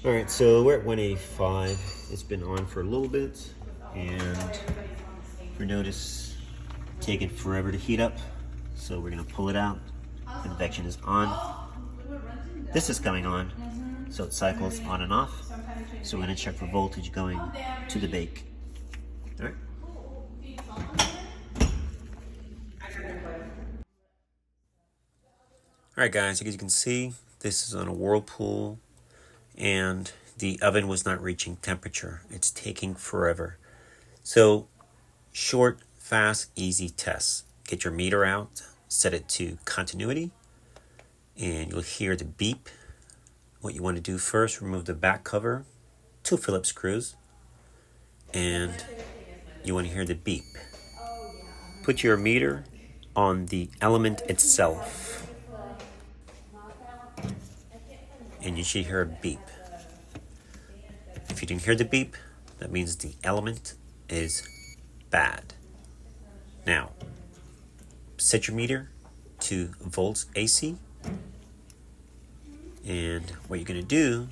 All right, so we're at 185. It's been on for a little bit, and for notice, taking forever to heat up. So we're gonna pull it out. Convection is on. This is coming on, so it cycles on and off. So we're gonna check for voltage going to the bake. All right. All right, guys. As you can see, this is on a Whirlpool, and the oven was not reaching temperature. It's taking forever. So, short, fast, easy tests. Get your meter out, set it to continuity, and you'll hear the beep. What you want to do first, remove the back cover, 2 Phillips screws, and you want to hear the beep. Put your meter on the element itself, and you should hear a beep. If you didn't hear the beep, that means the element is bad. Now, set your meter to volts AC, and what you're going to do,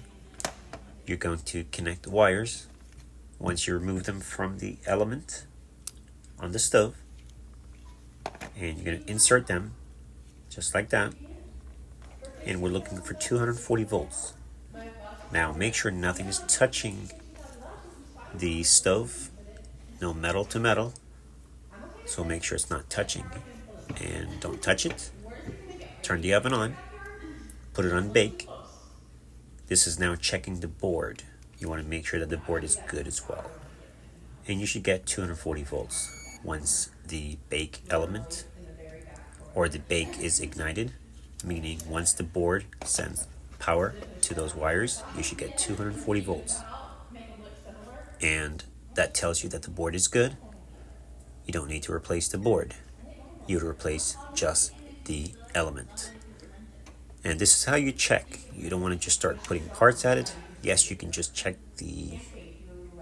you're going to connect the wires. Once you remove them from the element on the stove, and you're going to insert them just like that, and we're looking for 240 volts. Now make sure nothing is touching the stove, no metal to metal, so make sure it's not touching, and don't touch it. Turn the oven on, put it on bake. This is now checking the board. You want to make sure that the board is good as well, and you should get 240 volts once the bake element or the bake is ignited, meaning once the board sends power to those wires, you should get 240 volts. And that tells you that the board is good. You don't need to replace the board. You would replace just the element. And this is how you check. You don't want to just start putting parts at it. Yes, you can just check the...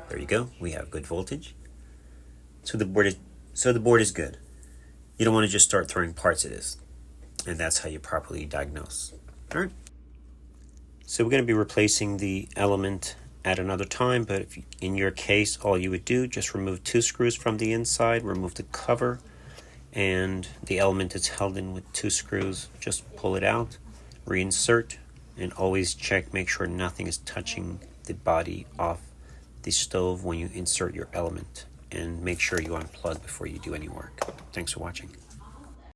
There you go. We have good voltage. So the board is good. You don't want to just start throwing parts at this. And that's how you properly diagnose. All right. So we're going to be replacing the element at another time, but if in your case, all you would do, just remove 2 screws from the inside, remove the cover, and the element is held in with 2 screws. Just pull it out, reinsert, and always check, make sure nothing is touching the body off the stove when you insert your element, and make sure you unplug before you do any work. Thanks for watching.